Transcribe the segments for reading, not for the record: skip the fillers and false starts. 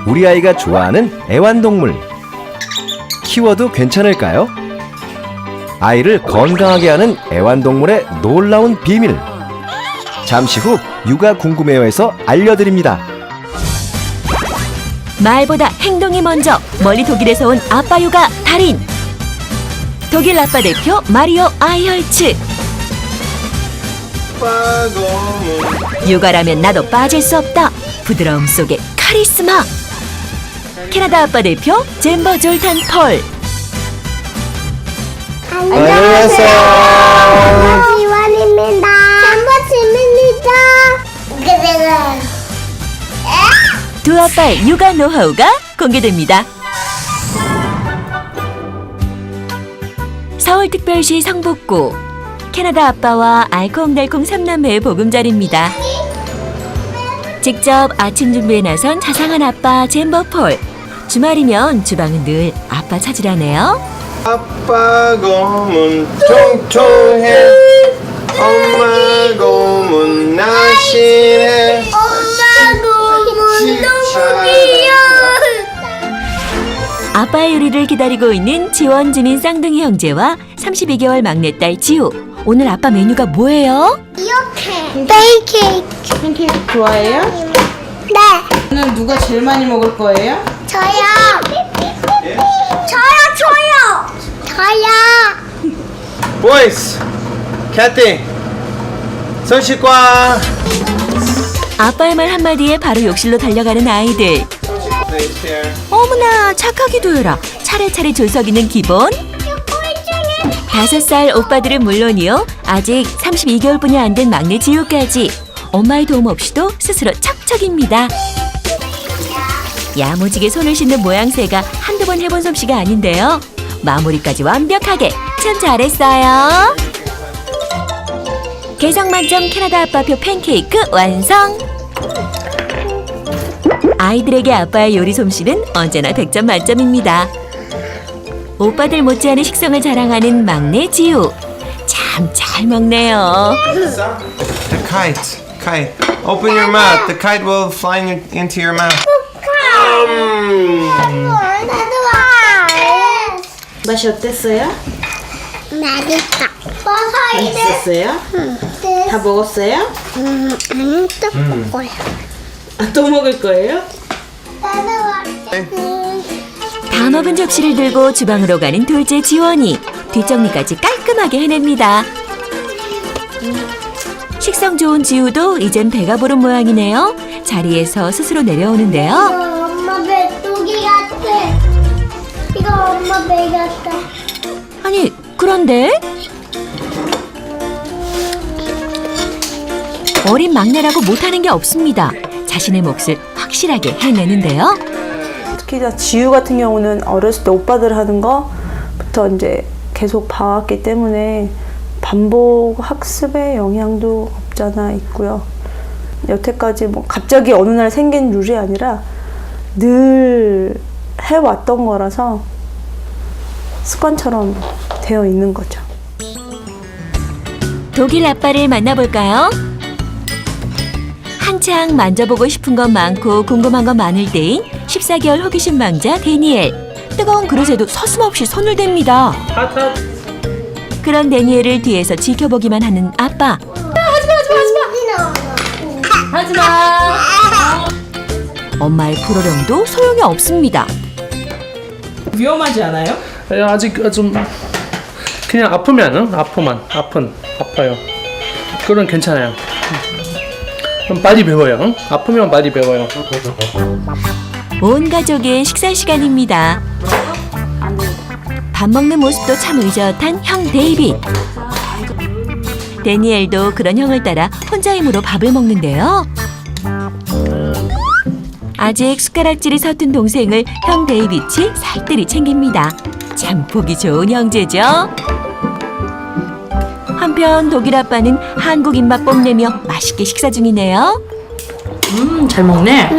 우리 아이가 좋아하는 애완동물. 키워도 괜찮을까요? 아이를 건강하게 하는 애완동물의 놀라운 비밀. 잠시 후 육아 궁금해요에서 알려드립니다. 말보다 행동이 먼저. 멀리 독일에서 온 아빠 육아 달인. 독일 아빠 대표 마리오 아이헐츠. 육아라면 나도 빠질 수 없다. 부드러움 속에 카리스마. 캐나다 아빠 대표 젠버 졸탄 폴. 안녕하세요. 이완입니다. 반갑습니다. 두 아빠의 육아 노하우가 공개됩니다. 서울특별시 성북구. 캐나다 아빠와 알콩달콩 3남매의 보금자리입니다. 직접 아침 준비에 나선 자상한 아빠 젠버 폴. 주말이면 주방은 늘 아빠 찾으라네요. 아빠 곰은 통통해, 엄마 곰은 날씬해. 아빠의 요리를 기다리고 있는 지원, 지민 쌍둥이 형제와 32개월 막내딸 지우. 오늘 아빠 메뉴가 뭐예요? 이렇게 베이케이크. 팬케이크 좋아해요? 네, 오늘 누가 제일 많이 먹을 거예요? 저요. 저요. Boys, Kathy, 손 씻고. 아빠의 말 한마디에 바로 욕실로 달려가는 아이들. 어머나 착하기도 해라. 차례차례 졸석이는 기본. 5살 오빠들은 물론이요. 아직 32개월뿐이 안 된 막내 지우까지. 엄마의 도움 없이도 스스로 척척입니다. 야무지게 손을 씻는 모양새가 한두 번 해본 솜씨가 아닌데요. 마무리까지 완벽하게. 참 잘했어요. 개성 만점 캐나다 아빠표 팬케이크 완성. 아이들에게 아빠의 요리 솜씨는 언제나 100점 만점입니다. 오빠들 못지않은 식성을 자랑하는 막내 지우. 참 잘 먹네요. The kite. Open your mouth. The kite will fly into your mouth. 나도 와. 맛이 어땠어요? 맛있다. 맛있었어요? 다 먹었어요? 아니, 또 먹어요. 아, 또 먹을 거예요? 나도 와. 다 먹은 접시를 들고 주방으로 가는 둘째 지원이. 뒷정리까지 깔끔하게 해냅니다. 식성 좋은 지우도 이젠 배가 부른 모양이네요. 자리에서 스스로 내려오는데요. 이거 엄마 배고기 같아. 이거 엄마 배 같아. 아니 그런데 어린 막내라고 못하는 게 없습니다. 자신의 몫을 확실하게 해내는데요. 특히 지우 같은 경우는 어렸을 때 오빠들 하는 거부터 이제 계속 봐왔기 때문에 반복 학습의 영향도 없잖아 있고요. 여태까지 뭐 갑자기 어느 날 생긴 룰이 아니라 늘 해왔던 거라서 습관처럼 되어 있는 거죠. 독일 아빠를 만나볼까요? 한창 만져보고 싶은 건 많고 궁금한 건 많을 때인 14개월 호기심 망자 데니엘. 뜨거운 그릇에도 서슴없이 손을 댑니다. 그런 데니엘을 뒤에서 지켜보기만 하는 아빠. 하지마. 엄마의 포로령도 소용이 없습니다. 위험하지 않아요? 아직 좀 그냥 아프면은 아파요. 그건 괜찮아요. 그럼 빨리 배워요. 응? 아프면 빨리 배워요. 온 가족의 식사 시간입니다. 밥 먹는 모습도 참 의젓한 형 데이빗. 데니엘도 그런 형을 따라 혼자 힘으로 밥을 먹는데요. 아직 숟가락질이 서툰 동생을 형 데이빗이 살뜰히 챙깁니다. 참 보기 좋은 형제죠. 한편 독일 아빠는 한국 입맛 뽐내며 맛있게 식사 중이네요. 잘 먹네.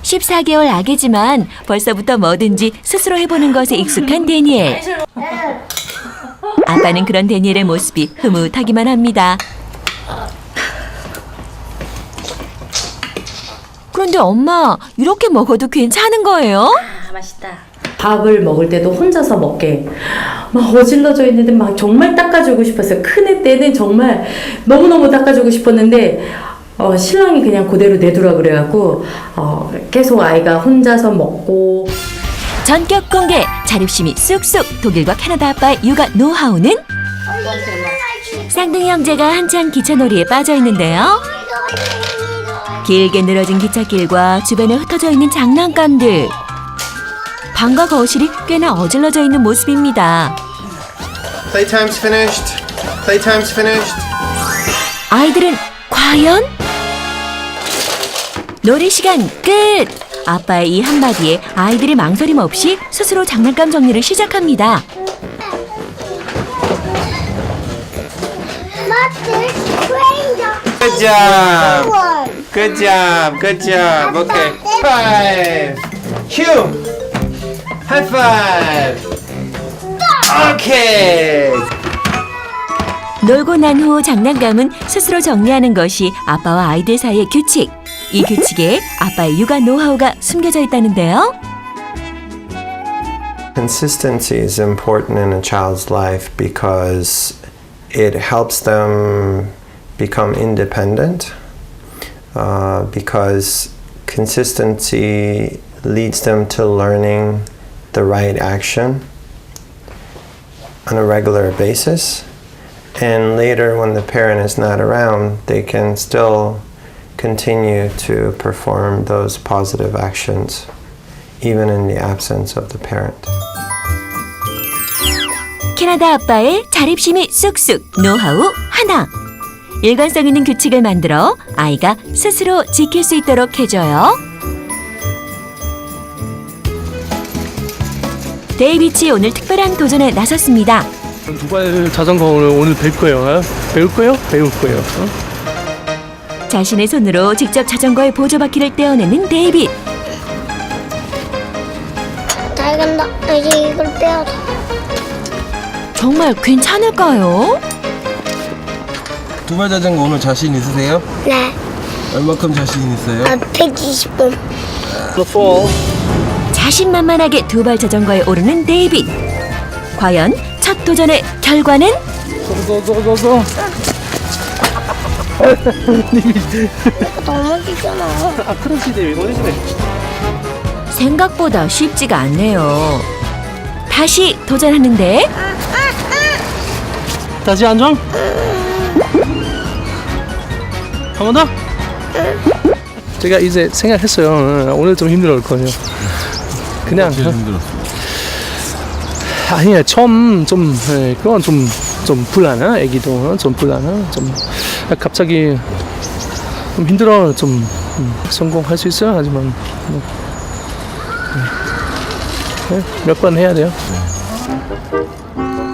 14개월 아기지만 벌써부터 뭐든지 스스로 해보는 것에 익숙한 데니엘. 아빠는 그런 데니엘의 모습이 흐뭇하기만 합니다. 그런데 엄마, 이렇게 먹어도 괜찮은 거예요? 밥을 먹을 때도 혼자서 먹게 막 어질러져 있는데 막 정말 닦아주고 싶었어요. 큰애 때는 정말 너무너무 닦아주고 싶었는데 신랑이 그냥 그대로 내두라 그래갖고 계속 아이가 혼자서 먹고. 전격 공개, 자립심이 쑥쑥 독일과 캐나다 아빠의 육아 노하우는? 쌍둥이 형제가 한창 기차놀이에 빠져 있는데요. 길게 늘어진 기찻길과 주변에 흩어져 있는 장난감들. 방과 거실이 꽤나 어질러져 있는 모습입니다. Playtime's finished. Playtime's finished. 아이들은 과연? 놀이 시간 끝! 아빠의 이 한마디에 아이들이 망설임 없이 스스로 장난감 정리를 시작합니다. Good job. Good job. Good job. Okay. Five. Cue. High five. Okay. 놀고 난 후 장난감은 스스로 정리하는 것이 아빠와 아이들 사이의 규칙. 이 규칙에 아빠의 육아 노하우가 숨겨져 있다는데요. Consistency is important in a child's life because it helps them become independent. Because consistency leads them to learning the right action on a regular basis. And later, when the parent is not around, they can still continue to perform those positive actions, even in the absence of the parent. 캐나다 아빠의 자립심이 쑥쑥 노하우 하나. 일관성 있는 규칙을 만들어 아이가 스스로 지킬 수 있도록 해줘요. 데이비치 오늘 특별한 도전에 나섰습니다. 두발 자전거 오늘 배울 거예요. 배울 거예요? 배울 거예요. 자신의 손으로 직접 자전거의 보조바퀴를 떼어내는 데이빗. 잘 간다. 이제 이걸 빼야 돼. 정말 괜찮을까요? 두발 자전거 오늘 자신 있으세요? 네. 얼마큼 자신 있어요? 120분. 자신만만하게 두발 자전거에 오르는 데이빗. 과연 첫 도전의 결과는? 넘어지잖아. 그렇지, 데이비. 어디 그래? 생각보다 쉽지가 않네요. 다시 도전하는데 다시 안정? 한 번 더? 제가 이제 생각했어요. 오늘 좀 힘들어할 거예요. 그냥 아니야, 처음 좀 그건 좀 불안해. 애기도 좀 불안해. 좀 갑자기 좀 힘들어. 좀 성공할 수 있어요. 하지만 몇 번 해야 돼요.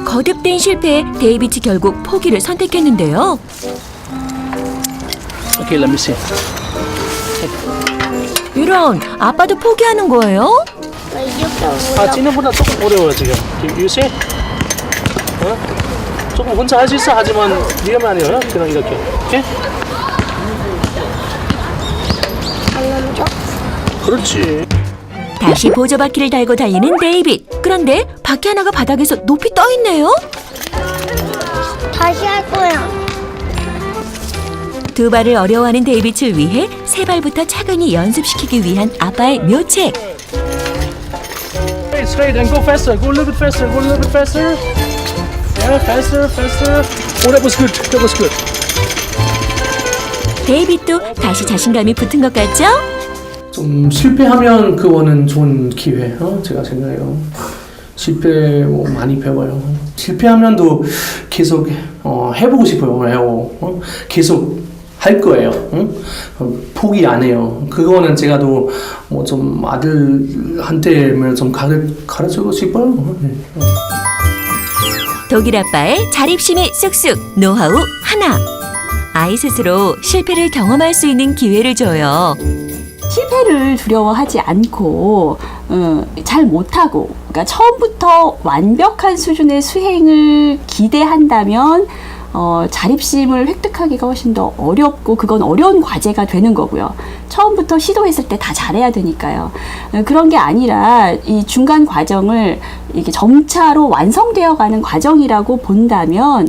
거듭된 실패에 데이빗이 결국 포기를 선택했는데요. Okay, let me see. 이런, 아빠도 포기하는 거예요? 아, 찌는보다 조금 어려워요 지금. You see? 조금 혼자 할 수 있어. 하지만 위험하네요. 그냥 이렇게. 오케이? 그렇지. 다시 보조바퀴를 달고 달리는 데이빗. 그런데 바퀴 하나가 바닥에서 높이 떠 있네요. 다시 할 거야. 두 발을 어려워하는 데이빗을 위해 세 발부터 차근히 연습시키기 위한 아빠의 묘책. Straight and go faster. Go a little bit faster. Go a little bit faster. Yeah, faster, faster. Oh, that was good. That was good. 데이빗도 다시 자신감이 붙은 것 같죠? 좀 실패하면 그거는 좋은 기회. 제가 생각해요. 실패 많이 배워요. 실패하면도 계속 해보고 싶어요. 계속 할 거예요. 포기 안 해요. 그거는 제가도 뭐 좀 아들한테 좀 가르치고 싶어요. 독일 아빠의 자립심이 쑥쑥 노하우 하나. 아이 스스로 실패를 경험할 수 있는 기회를 줘요. 실패를 두려워하지 않고 잘 못하고, 그러니까 처음부터 완벽한 수준의 수행을 기대한다면 자립심을 획득하기가 훨씬 더 어렵고 그건 어려운 과제가 되는 거고요. 처음부터 시도했을 때 다 잘해야 되니까요. 그런 게 아니라 이 중간 과정을 이게 점차로 완성되어 가는 과정이라고 본다면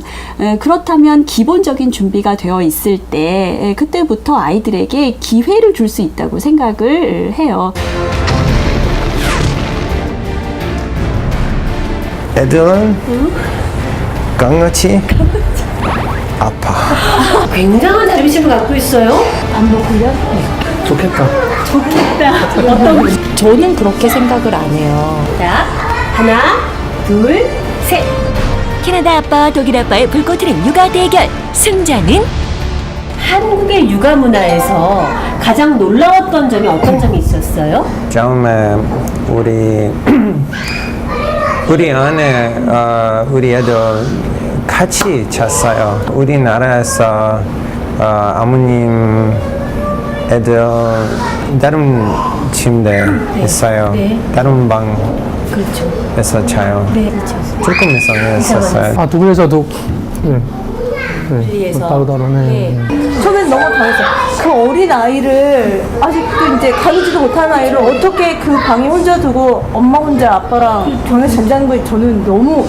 그렇다면 기본적인 준비가 되어 있을 때 그때부터 아이들에게 기회를 줄 수 있다고 생각을 해요. 애들은 강아지 아파. 굉장한 자립심을 갖고 있어요. 좋겠다. 저는 그렇게 생각을 안 해요. 자, 하나, 둘, 셋. 캐나다 아빠와 독일 아빠의 불꽃 튀는 육아 대결. 승자는 한국의 육아 문화에서 가장 놀라웠던 점이 어떤 점이 있었어요? 처음에 우리 안에 우리 애들 같이 잤어요. 우리나라에서 아버님 애들 다른 침대 있어요. 다른 방에서 자요. 조금 이상했었어요. 아, 독일에서도 따로따로네. 처음엔 너무 당했어요. 그 어린 아이를 아직도 이제 가누지도 못한 아이를 어떻게 그 방에 혼자 두고 엄마 혼자 아빠랑 병에서 잠자는 거에 저는 너무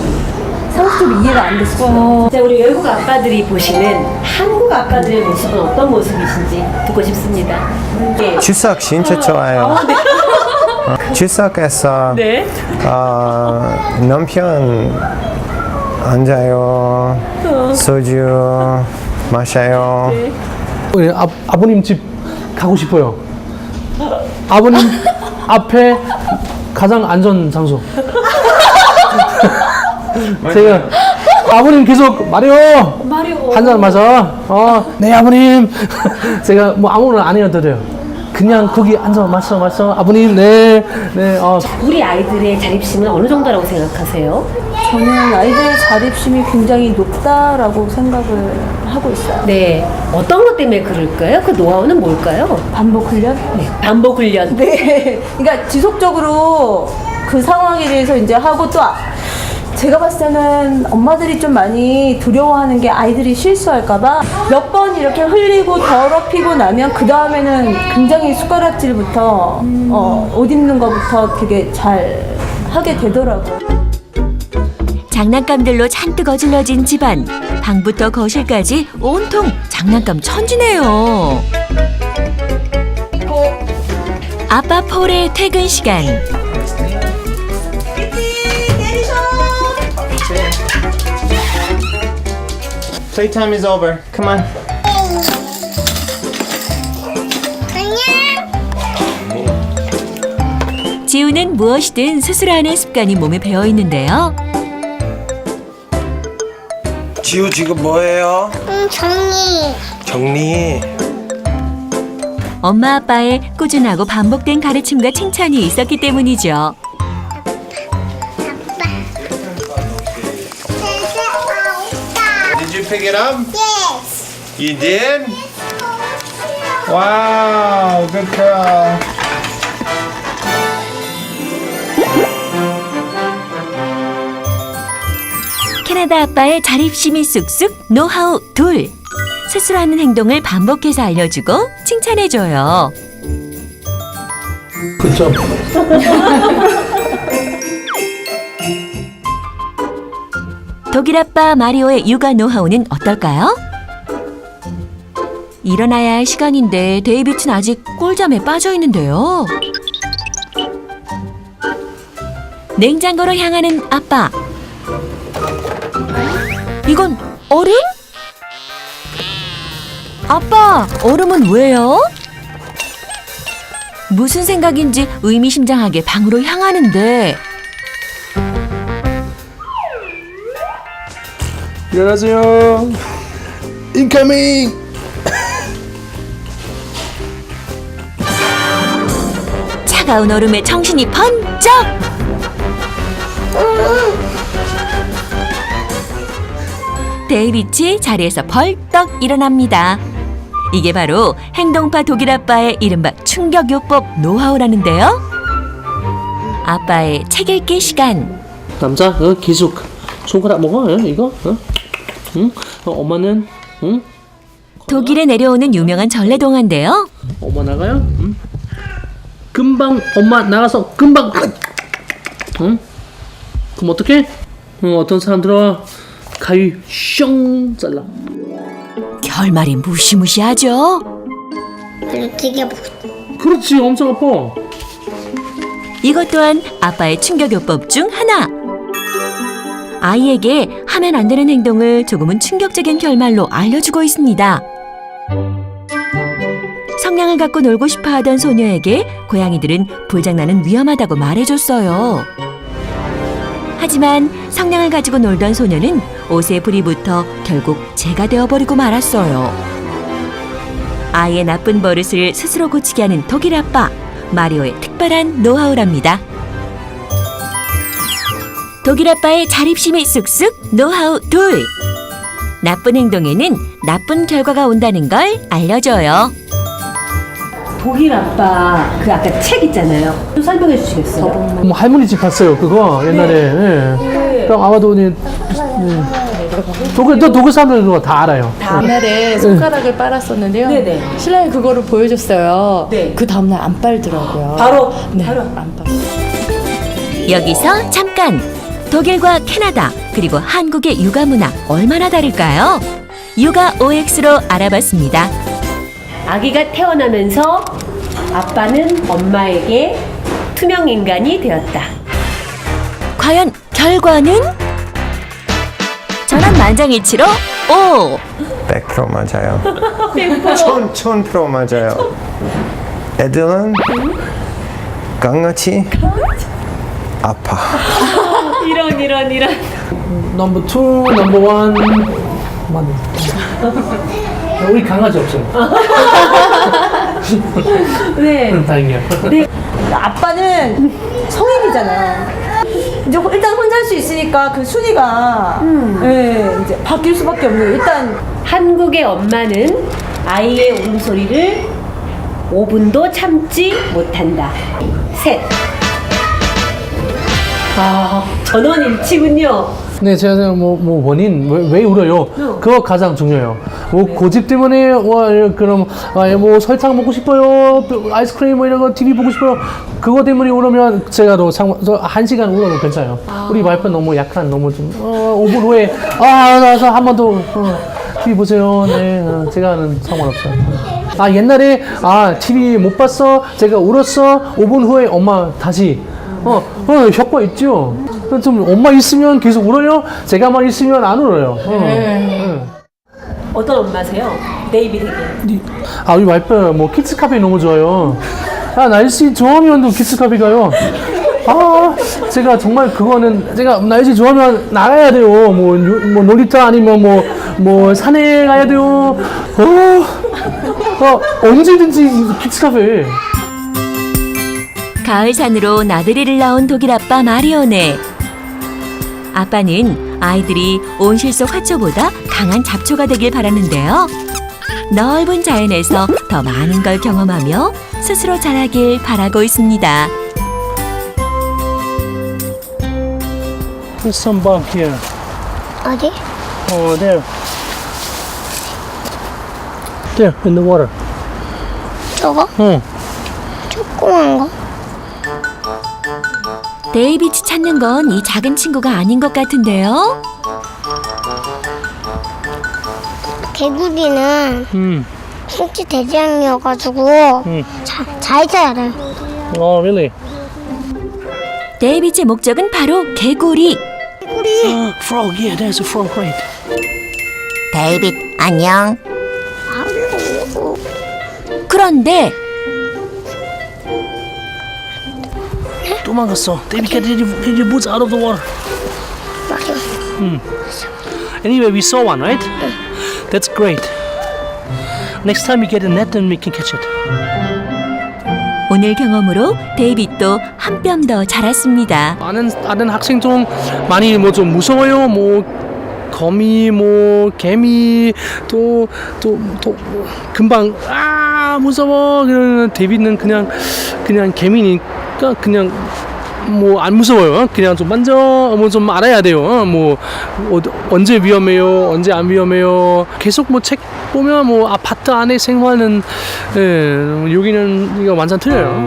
상식적으로 이해가 안 됐어요. 자, 우리 외국 아빠들이 보시는 한국 아빠들의 모습은 어떤 모습이신지 듣고 싶습니다. 네. 주석 진짜 좋아요. 주석에서 남편 앉아요. 소주 마셔요. 우리 아버님 집 가고 싶어요. 아버님 앞에 가장 안전 장소. 제가 아버님 계속 마리오 한잔 마셔. 네 아버님. 제가 뭐 아무거나 안 해도 돼요. 그냥 거기 앉아 마셔 아버님 네. 우리 아이들의 자립심은 어느 정도라고 생각하세요? 저는 아이들의 자립심이 굉장히 높다라고 생각을 하고 있어요. 네. 어떤 것 때문에 그럴까요? 그 노하우는 뭘까요? 반복 훈련? 네. 반복 훈련. 네. 그러니까 지속적으로 그 상황에 대해서 이제 하고 또 제가 봤을 때는 엄마들이 좀 많이 두려워하는 게 아이들이 실수할까봐 몇 번 이렇게 흘리고 더럽히고 나면 그 다음에는 굉장히 숟가락질부터 옷 입는 거부터 되게 잘 하게 되더라고요. 장난감들로 잔뜩 어질러진 집안. 방부터 거실까지 온통 장난감 천지네요. 아빠 폴의 퇴근 시간. Playtime is over. Come on. 지우는 무엇이든 스스로 하는 습관이 몸에 배어 있는데요. 지우 지금 뭐해요? 정리. 엄마 아빠의 꾸준하고 반복된 가르침과 칭찬이 있었기 때문이죠. Did you pick it up? Yes. You did? Wow, good girl. 캐나다 아빠의 자립심이 쑥쑥 노하우 둘. 스스로 하는 행동을 반복해서 알려주고 칭찬해줘요. 그쵸. 독일 아빠 마리오의 육아 노하우는 어떨까요? 일어나야 할 시간인데 데이비드는 아직 꿀잠에 빠져 있는데요. 냉장고로 향하는 아빠. 이건 얼음? 아빠, 얼음은 왜요? 무슨 생각인지 의미심장하게 방으로 향하는데 안녕하세요. 인커밍. 차가운 얼음에 정신이 번쩍! 데이비치 자리에서 벌떡 일어납니다. 이게 바로 행동파 독일 아빠의 이른바 충격요법 노하우라는데요. 아빠의 책 읽기 시간. 남자 계속 손가락 먹어 이거. 응? 엄마는 응? 독일에 내려오는 유명한 전래동화인데요. 엄마 나가요? 응? 금방 엄마 나가서 금방 응? 그럼 어떡해? 어떤 사람들은 가위 슝 잘라. 결말이 무시무시하죠. 되게 그렇지, 엄청 아파. 이것 또한 아빠의 충격요법 중 하나. 아이에게 하면 안 되는 행동을 조금은 충격적인 결말로 알려주고 있습니다. 성냥을 갖고 놀고 싶어 하던 소녀에게 고양이들은 불장난은 위험하다고 말해줬어요. 하지만 성냥을 가지고 놀던 소녀는 옷에 불이 붙어 결국 재가 되어버리고 말았어요. 아이의 나쁜 버릇을 스스로 고치게 하는 독일 아빠, 마리오의 특별한 노하우랍니다. 독일 아빠의 자립심이 쑥쑥 노하우 2. 나쁜 행동에는 나쁜 결과가 온다는 걸 알려줘요. 독일 아빠 그 아까 책 있잖아요. 좀 설명해 주시겠어요? 뭐 할머니 집 갔어요, 그거 옛날에. 예. 그럼 아마도 독일 사람들은 그거 다 알아요. 다음날에 손가락을 빨았었는데요. 네네. 신랑이 그거를 보여줬어요. 네. 그 다음날 안 빨더라고요. 바로 안 빨. 여기서 잠깐! 독일과 캐나다 그리고 한국의 육아 문화 얼마나 다를까요? 육아 OX로 알아봤습니다. 아기가 태어나면서 아빠는 엄마에게 투명 인간이 되었다. 과연 결과는? 전원 만장일치로 O! 100% 맞아요. 1000% 맞아요. 애들은 강아지 아파. 이런. 넘버 2, 넘버 1 맞네. 우리 강아지 없어요. 네. 다행이야. 아빠는 성인이잖아요. 이제 일단 혼자 할 수 있으니까 그 순위가 예, 이제 바뀔 수밖에 없는. 일단 한국의 엄마는 아이의 울음소리를 5분도 참지 못한다. 셋. 전원일치군요. 네, 제가 뭐 원인 왜 울어요? 그거 가장 중요해요. 뭐 고집 때문에 그럼 뭐 설탕 먹고 싶어요, 아이스크림 뭐 이런 거 TV 보고 싶어요. 그거 때문에 울으면 제가 저 1시간 울어도 괜찮아요. 우리 와이프 너무 약한, 너무 좀 5분 후에 나서 한 번 더 TV 보세요. 네, 제가는 상관없어요. 옛날에 TV 못 봤어, 제가 울었어. 5분 후에 엄마 다시. 효과 있죠. 좀 엄마 있으면 계속 울어요. 제가만 있으면 안 울어요. 어떤 엄마세요? 데이비드. 우리 와이프 뭐 키즈 카페 너무 좋아요. 날씨 좋으면 또 키즈 카페 가요. 제가 정말 그거는 제가 날씨 좋으면 나가야 돼요. 뭐 놀이터 아니면 뭐 산에 가야 돼요. 언제든지 키즈 카페. 가을 산으로 나들이를 나온 독일 아빠 마리오네. 아빠는 아이들이 온실 속 화초보다 강한 잡초가 되길 바라는데요. 넓은 자연에서 더 많은 걸 경험하며 스스로 자라길 바라고 있습니다. There's some bug here. 어디? There. There, in the water. 저거? 조그만 거? 데이비드 찾는 건 이 작은 친구가 아닌 것 같은데요. 개구리는 숙지 대장이어가지고 잘 자야 돼. Oh, really? 데이비드의 목적은 바로 개구리. Frog, yeah, there's a frog, right. 데이비드 안녕. 그런데 도망갔어. David, get your boots out of the water. Anyway, we saw one, right? That's great. Next time we get a net, then we can catch it. 오늘 경험으로 데이빗도 한 뼘 더 자랐습니다. 아는 학생 좀 많이 뭐 좀 무서워요. 뭐 거미, 뭐 개미, 또 금방 무서워. 그러면 데이빗은 그냥 개미니까 그냥 뭐 안 무서워요. 그냥 좀 만져 뭐 좀 알아야 돼요. 뭐 언제 위험해요, 언제 안 위험해요. 계속 뭐 책 보면 뭐 아파트 안에 생활은 여기는 이거 완전 틀려요.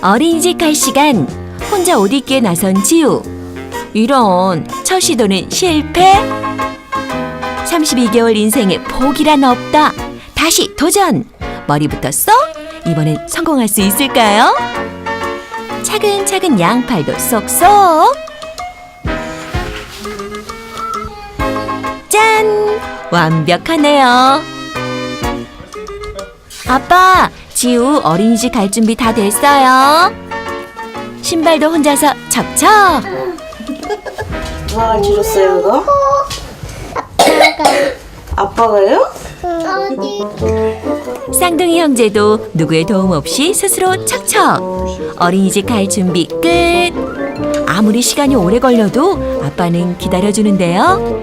어린이집 갈 시간. 혼자 옷 입기에 나선 지우. 이런 첫 시도는 실패. 32개월 인생에 포기란 없다. 다시 도전. 머리부터 쏙. 이번엔 성공할 수 있을까요? 차근차근 양팔도 쏙쏙. 짠! 완벽하네요. 아빠, 지우 어린이집 갈 준비 다 됐어요. 신발도 혼자서 척척. 누가 가르쳐줬어요 그거? 아빠가요? 쌍둥이 형제도 누구의 도움 없이 스스로 척척. 어린이집 갈 준비 끝. 아무리 시간이 오래 걸려도 아빠는 기다려주는데요.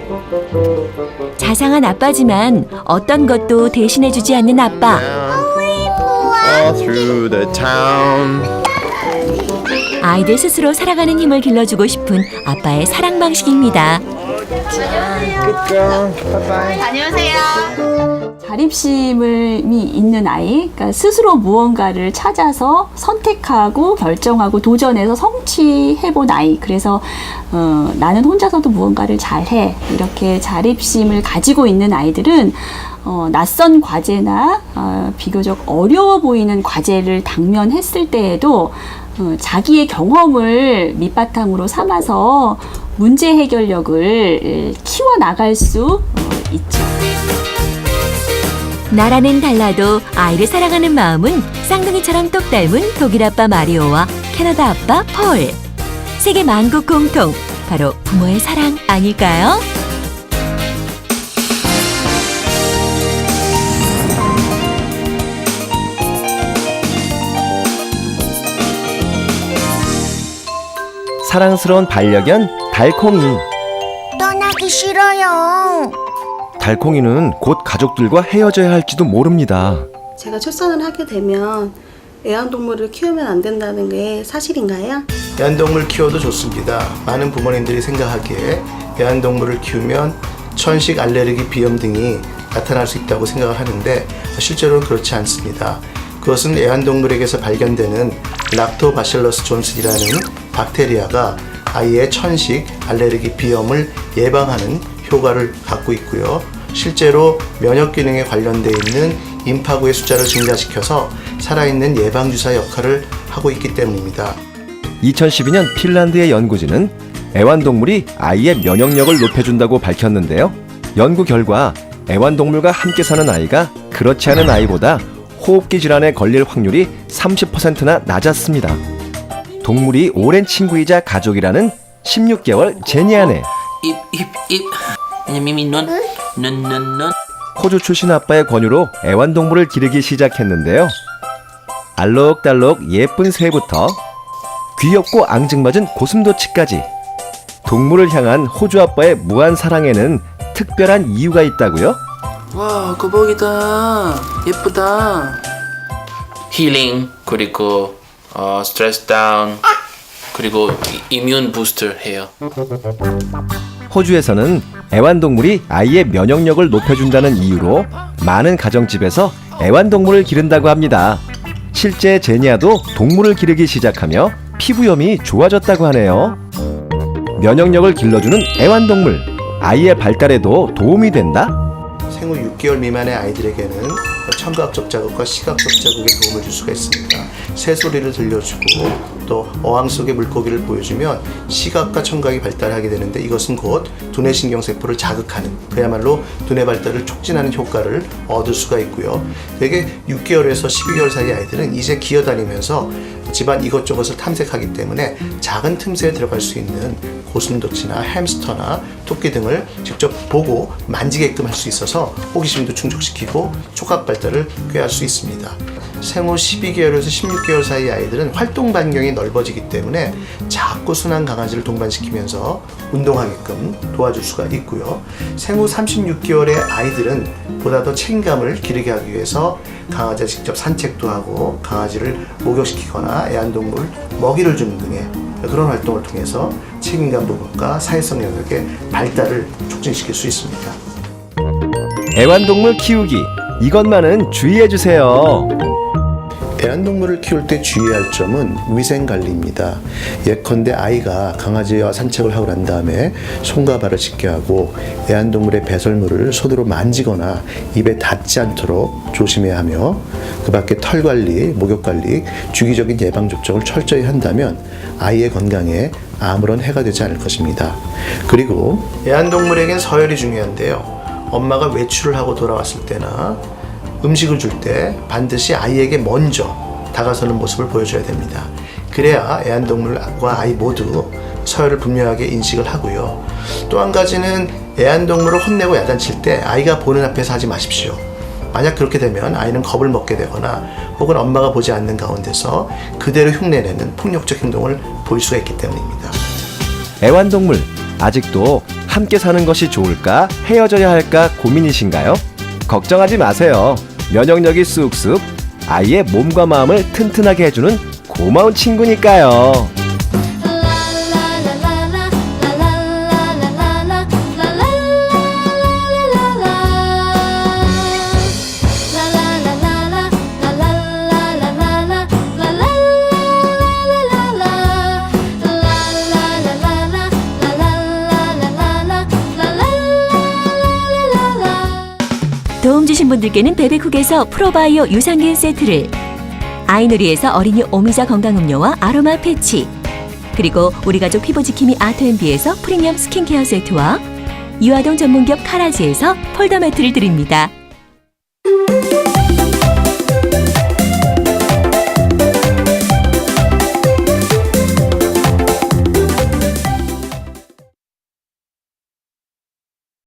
자상한 아빠지만 어떤 것도 대신해주지 않는 아빠. All through the town. 아이들 스스로 살아가는 힘을 길러주고 싶은 아빠의 사랑 방식입니다. Good girl. Bye bye. 자립심이 있는 아이, 그러니까 스스로 무언가를 찾아서 선택하고 결정하고 도전해서 성취해본 아이. 그래서 나는 혼자서도 무언가를 잘해. 이렇게 자립심을 가지고 있는 아이들은 낯선 과제나 비교적 어려워 보이는 과제를 당면했을 때에도 자기의 경험을 밑바탕으로 삼아서 문제 해결력을 키워나갈 수 있죠. 나라는 달라도 아이를 사랑하는 마음은 쌍둥이처럼 똑 닮은 독일 아빠 마리오와 캐나다 아빠 폴. 세계 만국 공통, 바로 부모의 사랑 아닐까요? 사랑스러운 반려견 달콩이. 떠나기 싫어요. 달콩이는 곧 가족들과 헤어져야 할지도 모릅니다. 제가 출산을 하게 되면 애완동물을 키우면 안 된다는 게 사실인가요? 애완동물 키워도 좋습니다. 많은 부모님들이 생각하기에 애완동물을 키우면 천식, 알레르기, 비염 등이 나타날 수 있다고 생각을 하는데 실제로는 그렇지 않습니다. 그것은 애완동물에게서 발견되는 락토바실러스 존슨이라는 박테리아가 아이의 천식, 알레르기, 비염을 예방하는 효과를 갖고 있고요. 실제로 면역 기능에 관련되어 있는 임파구의 숫자를 증가시켜서 살아있는 예방주사 역할을 하고 있기 때문입니다. 2012년 핀란드의 연구진은 애완동물이 아이의 면역력을 높여준다고 밝혔는데요. 연구 결과 애완동물과 함께 사는 아이가 그렇지 않은 아이보다 호흡기 질환에 걸릴 확률이 30%나 낮았습니다. 동물이 오랜 친구이자 가족이라는 16개월 제니아네. 호주 출신 아빠의 권유로 애완동물을 기르기 시작했는데요. 알록달록 예쁜 새부터 귀엽고 앙증맞은 고슴도치까지 동물을 향한 호주 아빠의 무한 사랑에는 특별한 이유가 있다고요? 와, 거북이다. 예쁘다. 힐링, 그리고 스트레스 다운, 그리고 이뮨 부스터 해요. 호주에서는 애완동물이 아이의 면역력을 높여준다는 이유로 많은 가정집에서 애완동물을 기른다고 합니다. 실제 제니아도 동물을 기르기 시작하며 피부염이 좋아졌다고 하네요. 면역력을 길러주는 애완동물, 아이의 발달에도 도움이 된다? 생후 6개월 미만의 아이들에게는 청각적 자극과 시각적 자극에 도움을 줄 수가 있습니다. 새소리를 들려주고 또 어항 속의 물고기를 보여주면 시각과 청각이 발달하게 되는데 이것은 곧 두뇌 신경세포를 자극하는, 그야말로 두뇌 발달을 촉진하는 효과를 얻을 수가 있고요. 대개 6개월에서 12개월 사이 아이들은 이제 기어다니면서 집안 이것저것을 탐색하기 때문에 작은 틈새에 들어갈 수 있는 고슴도치나 햄스터나 토끼 등을 직접 보고 만지게끔 할 수 있어서 호기심도 충족시키고 촉각 발달을 꾀할 수 있습니다. 생후 12개월에서 16개월 사이 아이들은 활동 반경이 넓어지기 때문에 작고 순한 강아지를 동반시키면서 운동하게끔 도와줄 수가 있고요. 생후 36개월의 아이들은 보다 더 책임감을 기르게 하기 위해서 강아지가 직접 산책도 하고 강아지를 목욕시키거나 애완동물 먹이를 주는 등의 그런 활동을 통해서 책임감 부분과 사회성 영역의 발달을 촉진시킬 수 있습니다. 애완동물 키우기, 이것만은 주의해주세요. 애완동물을 키울 때 주의할 점은 위생관리입니다. 예컨대 아이가 강아지와 산책을 하고 난 다음에 손과 발을 씻게 하고 애완동물의 배설물을 손으로 만지거나 입에 닿지 않도록 조심해야 하며 그 밖에 털관리, 목욕관리, 주기적인 예방접종을 철저히 한다면 아이의 건강에 아무런 해가 되지 않을 것입니다. 그리고 애완동물에겐 서열이 중요한데요. 엄마가 외출을 하고 돌아왔을 때나 음식을 줄 때 반드시 아이에게 먼저 다가서는 모습을 보여줘야 됩니다. 그래야 애완동물과 아이 모두 서열을 분명하게 인식을 하고요. 또 한 가지는 애완동물을 혼내고 야단칠 때 아이가 보는 앞에서 하지 마십시오. 만약 그렇게 되면 아이는 겁을 먹게 되거나 혹은 엄마가 보지 않는 가운데서 그대로 흉내내는 폭력적 행동을 보일 수가 있기 때문입니다. 애완동물, 아직도 함께 사는 것이 좋을까, 헤어져야 할까 고민이신가요? 걱정하지 마세요. 면역력이 쑥쑥, 아이의 몸과 마음을 튼튼하게 해주는 고마운 친구니까요. 도움 주신 분들께는 베베쿡에서 프로바이오 유산균 세트를, 아이누리에서 어린이 오미자 건강음료와 아로마 패치, 그리고 우리 가족 피부지킴이 아토앤비에서 프리미엄 스킨케어 세트와 유아동 전문기업 카라지에서 폴더 매트를 드립니다.